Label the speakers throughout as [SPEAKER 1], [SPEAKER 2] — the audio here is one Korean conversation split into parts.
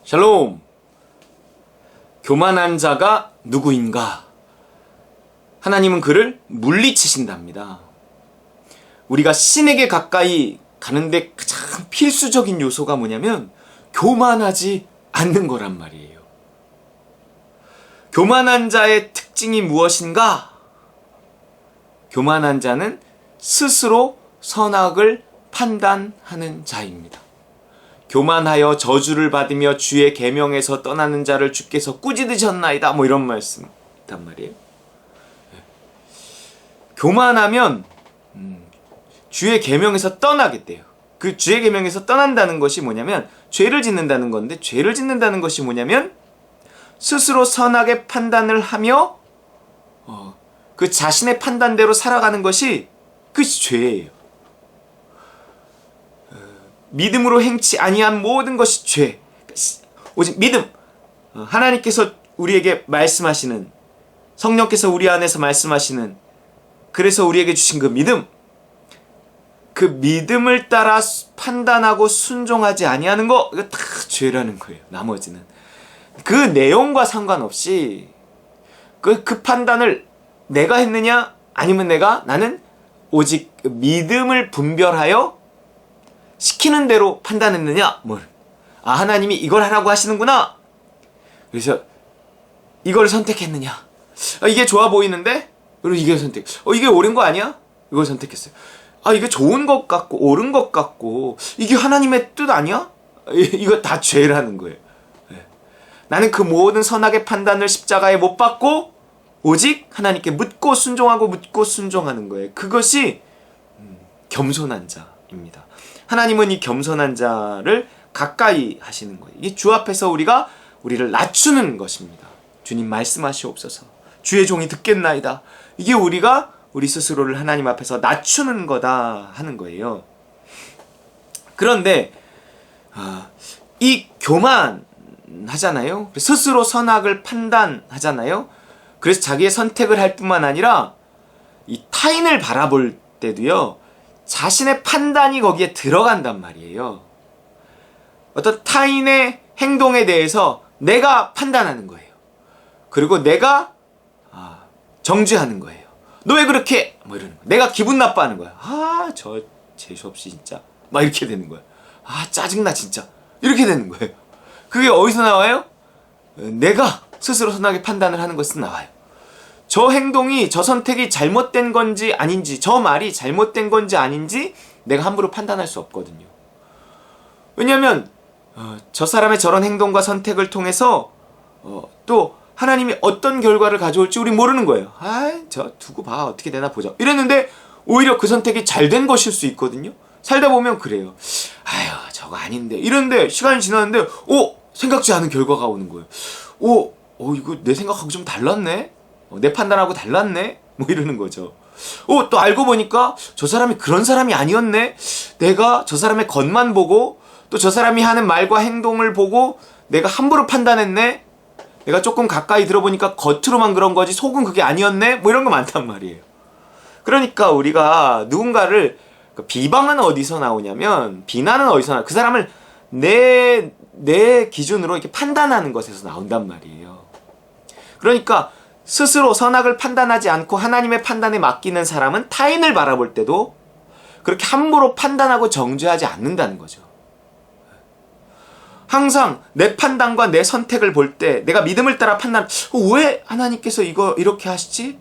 [SPEAKER 1] 샬롬! 교만한 자가 누구인가? 하나님은 그를 물리치신답니다. 우리가 신에게 가까이 가는데 가장 필수적인 요소가 뭐냐면 교만하지 않는 거란 말이에요. 교만한 자의 특징이 무엇인가? 교만한 자는 스스로 선악을 판단하는 자입니다. 교만하여 저주를 받으며 주의 계명에서 떠나는 자를 주께서 꾸짖으셨나이다. 뭐 이런 말씀 있단 말이에요. 교만하면 주의 계명에서 떠나겠대요. 그 주의 계명에서 떠난다는 것이 뭐냐면 죄를 짓는다는 건데, 죄를 짓는다는 것이 뭐냐면 스스로 선악의 판단을 하며 그 자신의 판단대로 살아가는 것이 그것이 죄예요. 믿음으로 행치 아니한 모든 것이 죄. 오직 믿음. 하나님께서 우리에게 말씀하시는, 성령께서 우리 안에서 말씀하시는, 그래서 우리에게 주신 그 믿음. 그 믿음을 따라 판단하고 순종하지 아니하는 거, 이거 다 죄라는 거예요. 나머지는. 그 내용과 상관없이 그 판단을 내가 했느냐 아니면 나는 오직 믿음을 분별하여 시키는 대로 판단했느냐? 하나님이 이걸 하라고 하시는구나. 그래서 이걸 선택했느냐? 이게 좋아 보이는데? 그리고 이게 이게 옳은 거 아니야? 이걸 선택했어요. 이게 좋은 것 같고 옳은 것 같고 이게 하나님의 뜻 아니야? 이거 다 죄라는 거예요. 나는 그 모든 선악의 판단을 십자가에 못 박고 오직 하나님께 묻고 순종하는 거예요. 그것이 겸손한 자입니다. 하나님은 이 겸손한 자를 가까이 하시는 거예요. 이게 주 앞에서 우리를 낮추는 것입니다. 주님 말씀하시옵소서. 주의 종이 듣겠나이다. 이게 우리가 우리 스스로를 하나님 앞에서 낮추는 거다 하는 거예요. 그런데 이 교만하잖아요. 스스로 선악을 판단하잖아요. 그래서 자기의 선택을 할 뿐만 아니라 이 타인을 바라볼 때도요, 자신의 판단이 거기에 들어간단 말이에요. 어떤 타인의 행동에 대해서 내가 판단하는 거예요. 그리고 내가 정죄하는 거예요. 너 왜 그렇게? 이러는 거야. 내가 기분 나빠하는 거야. 저 재수없이 진짜. 이렇게 되는 거야. 짜증나 진짜. 이렇게 되는 거예요. 그게 어디서 나와요? 내가 스스로 선하게 판단을 하는 것은 나와요. 저 행동이, 저 선택이 잘못된 건지 아닌지, 저 말이 잘못된 건지 아닌지 내가 함부로 판단할 수 없거든요. 왜냐하면 저 사람의 저런 행동과 선택을 통해서 또 하나님이 어떤 결과를 가져올지 우리 모르는 거예요. 저 두고 봐, 어떻게 되나 보자. 이랬는데 오히려 그 선택이 잘된 것일 수 있거든요. 살다 보면 그래요. 저거 아닌데. 이런데 시간이 지났는데 생각지 않은 결과가 오는 거예요. 이거 내 생각하고 좀 달랐네? 내 판단하고 달랐네? 이러는 거죠. 또 알고 보니까 저 사람이 그런 사람이 아니었네? 내가 저 사람의 겉만 보고 또 저 사람이 하는 말과 행동을 보고 내가 함부로 판단했네? 내가 조금 가까이 들어보니까 겉으로만 그런 거지 속은 그게 아니었네? 이런 거 많단 말이에요. 그러니까 우리가 누군가를, 비방은 어디서 나오냐면, 비난은 어디서 나오냐, 그 사람을 내 기준으로 이렇게 판단하는 것에서 나온단 말이에요. 그러니까 스스로 선악을 판단하지 않고 하나님의 판단에 맡기는 사람은 타인을 바라볼 때도 그렇게 함부로 판단하고 정죄하지 않는다는 거죠. 항상 내 판단과 내 선택을 볼 때 내가 믿음을 따라 왜 하나님께서 이렇게 하시지?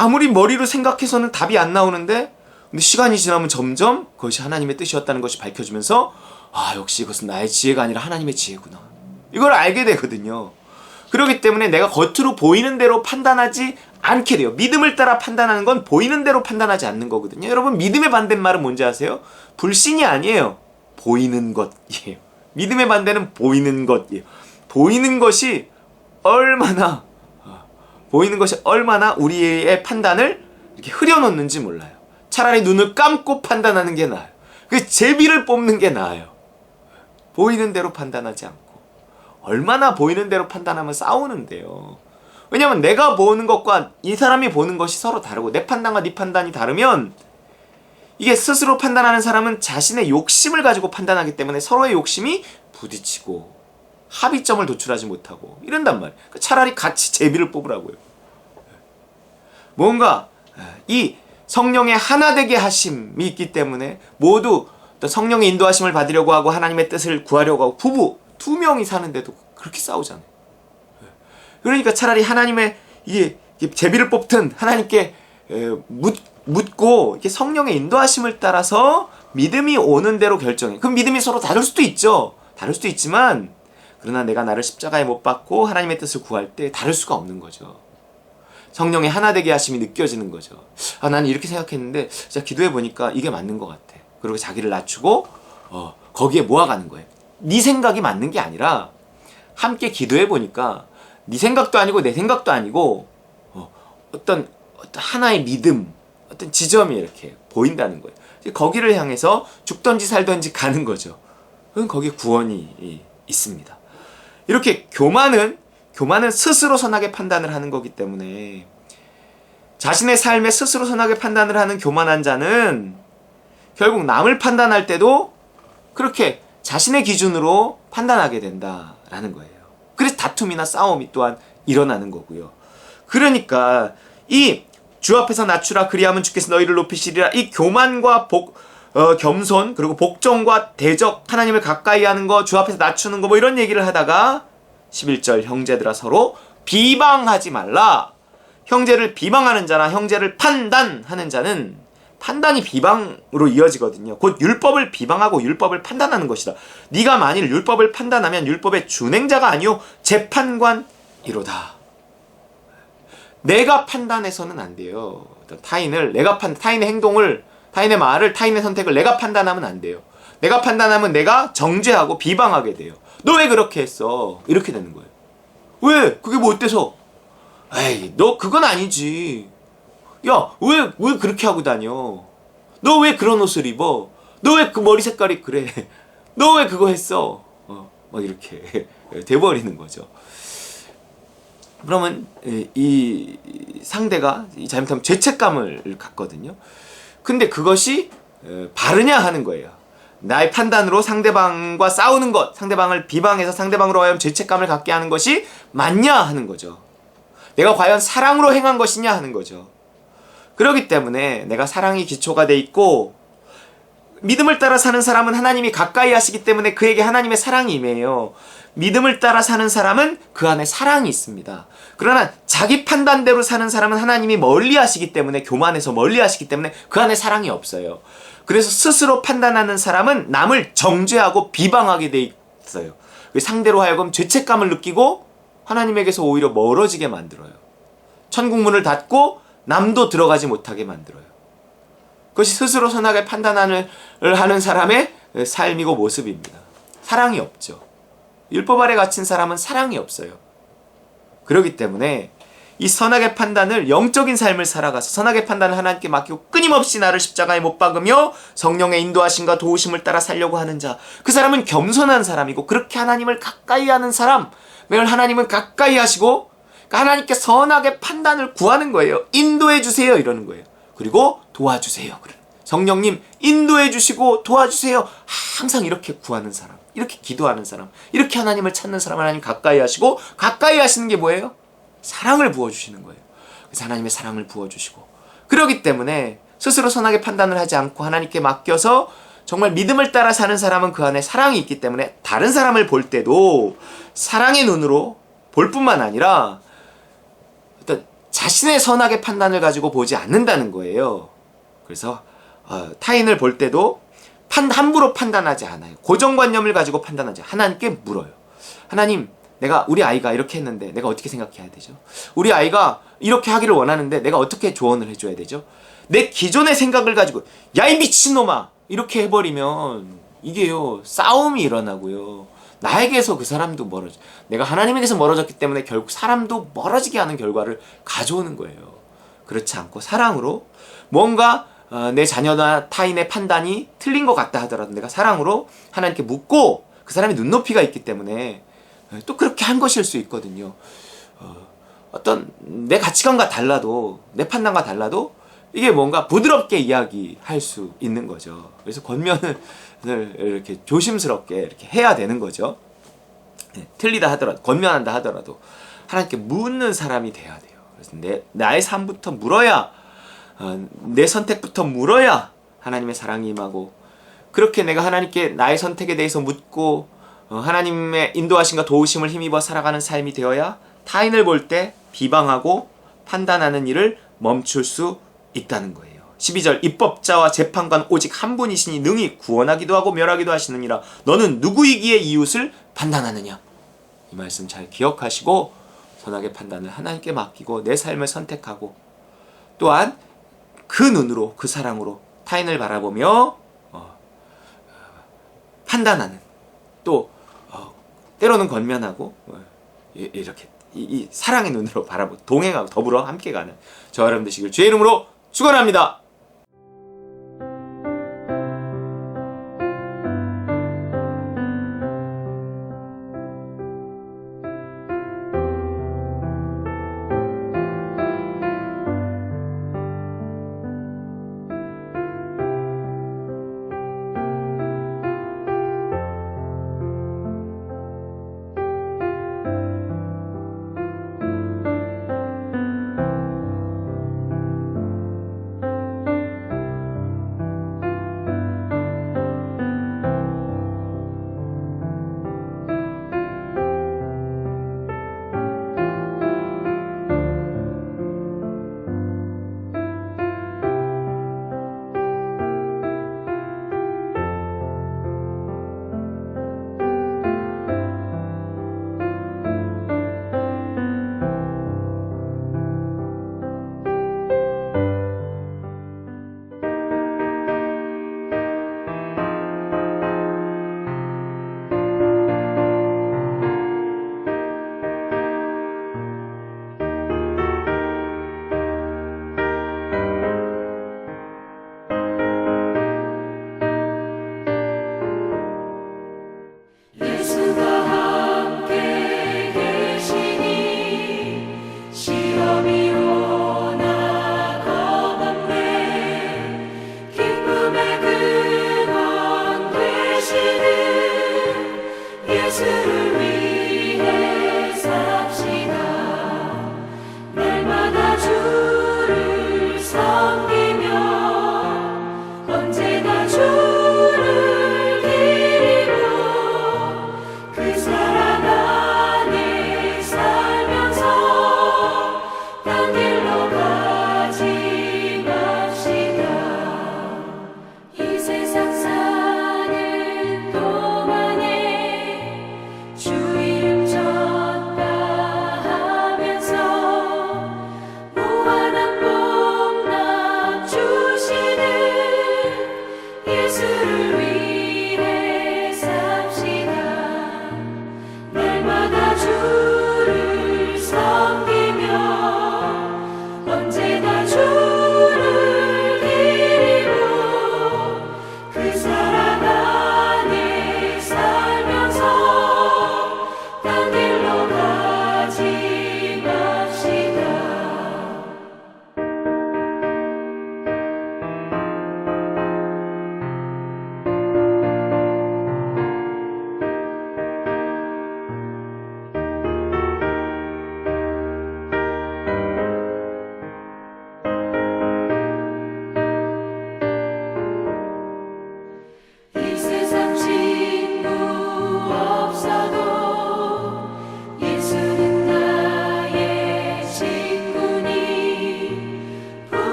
[SPEAKER 1] 아무리 머리로 생각해서는 답이 안 나오는데, 근데 시간이 지나면 점점 그것이 하나님의 뜻이었다는 것이 밝혀지면서 역시 이것은 나의 지혜가 아니라 하나님의 지혜구나, 이걸 알게 되거든요. 그렇기 때문에 내가 겉으로 보이는 대로 판단하지 않게 돼요. 믿음을 따라 판단하는 건 보이는 대로 판단하지 않는 거거든요. 여러분, 믿음의 반대말은 뭔지 아세요? 불신이 아니에요. 보이는 것이에요. 믿음의 반대는 보이는 것이에요. 보이는 것이 얼마나 우리의 판단을 이렇게 흐려놓는지 몰라요. 차라리 눈을 감고 판단하는 게 나아요. 제비를 뽑는 게 나아요. 보이는 대로 판단하지 않고. 얼마나 보이는 대로 판단하면 싸우는데요. 왜냐면 내가 보는 것과 이 사람이 보는 것이 서로 다르고, 내 판단과 네 판단이 다르면 이게 스스로 판단하는 사람은 자신의 욕심을 가지고 판단하기 때문에 서로의 욕심이 부딪히고 합의점을 도출하지 못하고 이런단 말이에요. 차라리 같이 제비를 뽑으라고요. 뭔가 이 성령의 하나 되게 하심이 있기 때문에 모두 성령의 인도하심을 받으려고 하고 하나님의 뜻을 구하려고 하고 부부 두 명이 사는데도 그렇게 싸우잖아요. 그러니까 차라리 하나님의 이게 제비를 뽑든 하나님께 묻고 이렇게 성령의 인도하심을 따라서 믿음이 오는 대로 결정해. 그럼 믿음이 서로 다를 수도 있죠. 다를 수도 있지만 그러나 내가 나를 십자가에 못 박고 하나님의 뜻을 구할 때 다를 수가 없는 거죠. 성령의 하나 되게 하심이 느껴지는 거죠. 나는 이렇게 생각했는데 진짜 기도해 보니까 이게 맞는 것 같아. 그리고 자기를 낮추고 거기에 모아가는 거예요. 네 생각이 맞는 게 아니라 함께 기도해 보니까 네 생각도 아니고 내 생각도 아니고 어떤 하나의 믿음, 어떤 지점이 이렇게 보인다는 거예요. 거기를 향해서 죽던지 살던지 가는 거죠. 그럼 거기에 구원이 있습니다. 이렇게 교만은 스스로 선하게 판단을 하는 거기 때문에 자신의 삶에 스스로 선하게 판단을 하는 교만한 자는 결국 남을 판단할 때도 그렇게 자신의 기준으로 판단하게 된다라는 거예요. 그래서 다툼이나 싸움이 또한 일어나는 거고요. 그러니까 이 주 앞에서 낮추라 그리하면 주께서 너희를 높이시리라, 이 교만과 겸손 그리고 복종과 대적, 하나님을 가까이 하는 거, 주 앞에서 낮추는 거 뭐 이런 얘기를 하다가 11절 형제들아 서로 비방하지 말라. 형제를 비방하는 자나 형제를 판단하는 자는 판단이 비방으로 이어지거든요. 곧 율법을 비방하고 율법을 판단하는 것이다. 네가 만일 율법을 판단하면 율법의 준행자가 아니요 재판관이로다. 내가 판단해서는 안 돼요. 타인의 행동을, 타인의 말을, 타인의 선택을 내가 판단하면 안 돼요. 내가 판단하면 내가 정죄하고 비방하게 돼요. 너 왜 그렇게 했어? 이렇게 되는 거예요. 왜? 그게 뭐 어때서? 에이, 너 그건 아니지. 야, 왜 그렇게 하고 다녀? 너 왜 그런 옷을 입어? 너 왜 그 머리 색깔이 그래? 너 왜 그거 했어? 막 이렇게 돼버리는 거죠. 그러면 이 상대가 잘못하면 죄책감을 갖거든요. 근데 그것이 바르냐 하는 거예요. 나의 판단으로 상대방과 싸우는 것, 상대방을 비방해서 상대방으로 하여금 죄책감을 갖게 하는 것이 맞냐 하는 거죠. 내가 과연 사랑으로 행한 것이냐 하는 거죠. 그렇기 때문에 내가 사랑이 기초가 돼 있고 믿음을 따라 사는 사람은 하나님이 가까이 하시기 때문에 그에게 하나님의 사랑이 임해요. 믿음을 따라 사는 사람은 그 안에 사랑이 있습니다. 그러나 자기 판단대로 사는 사람은 하나님이 멀리 하시기 때문에, 교만해서 멀리 하시기 때문에 그 안에 사랑이 없어요. 그래서 스스로 판단하는 사람은 남을 정죄하고 비방하게 돼 있어요. 상대로 하여금 죄책감을 느끼고 하나님에게서 오히려 멀어지게 만들어요. 천국 문을 닫고 남도 들어가지 못하게 만들어요. 그것이 스스로 선하게 판단을 하는 사람의 삶이고 모습입니다. 사랑이 없죠. 율법 아래 갇힌 사람은 사랑이 없어요. 그렇기 때문에 이 선하게 판단을, 영적인 삶을 살아가서 선하게 판단을 하나님께 맡기고 끊임없이 나를 십자가에 못 박으며 성령의 인도하심과 도우심을 따라 살려고 하는 자, 그 사람은 겸손한 사람이고 그렇게 하나님을 가까이 하는 사람, 매일 하나님은 가까이 하시고 하나님께 선하게 판단을 구하는 거예요. 인도해 주세요 이러는 거예요. 그리고 도와주세요. 성령님 인도해 주시고 도와주세요. 항상 이렇게 구하는 사람, 이렇게 기도하는 사람, 이렇게 하나님을 찾는 사람, 하나님 가까이 하시고, 가까이 하시는 게 뭐예요? 사랑을 부어주시는 거예요. 그래서 하나님의 사랑을 부어주시고, 그렇기 때문에 스스로 선하게 판단을 하지 않고 하나님께 맡겨서 정말 믿음을 따라 사는 사람은 그 안에 사랑이 있기 때문에 다른 사람을 볼 때도 사랑의 눈으로 볼 뿐만 아니라 어떤 자신의 선하게 판단을 가지고 보지 않는다는 거예요. 그래서 타인을 볼 때도 함부로 판단하지 않아요. 고정관념을 가지고 판단하지 않아요. 하나님께 물어요. 하나님, 우리 아이가 이렇게 했는데 내가 어떻게 생각해야 되죠? 우리 아이가 이렇게 하기를 원하는데 내가 어떻게 조언을 해줘야 되죠? 내 기존의 생각을 가지고 야, 이 미친놈아! 이렇게 해버리면 이게요, 싸움이 일어나고요. 나에게서 그 사람도 멀어져. 내가 하나님에게서 멀어졌기 때문에 결국 사람도 멀어지게 하는 결과를 가져오는 거예요. 그렇지 않고 사랑으로 뭔가 내 자녀나 타인의 판단이 틀린 것 같다 하더라도 내가 사랑으로 하나님께 묻고, 그 사람의 눈높이가 있기 때문에 또 그렇게 한 것일 수 있거든요. 어떤 내 가치관과 달라도, 내 판단과 달라도 이게 뭔가 부드럽게 이야기할 수 있는 거죠. 그래서 권면을 이렇게 조심스럽게 이렇게 해야 되는 거죠. 틀리다 하더라도, 권면한다 하더라도 하나님께 묻는 사람이 돼야 돼요. 그래서 나의 삶부터 물어야, 내 선택부터 물어야 하나님의 사랑이 임하고, 그렇게 내가 하나님께 나의 선택에 대해서 묻고 하나님의 인도하심과 도우심을 힘입어 살아가는 삶이 되어야 타인을 볼 때 비방하고 판단하는 일을 멈출 수 있다는 거예요. 12절, 입법자와 재판관 오직 한 분이시니 능히 구원하기도 하고 멸하기도 하시느니라. 너는 누구이기에 이웃을 판단하느냐. 이 말씀 잘 기억하시고 선악의 판단을 하나님께 맡기고 내 삶을 선택하고, 또한 그 눈으로, 그 사랑으로 타인을 바라보며 판단하는, 또 때로는 권면하고 이렇게 이 사랑의 눈으로 바라보고 동행하고 더불어 함께 가는 저와 여러분 되시길 주의 이름으로 축원합니다.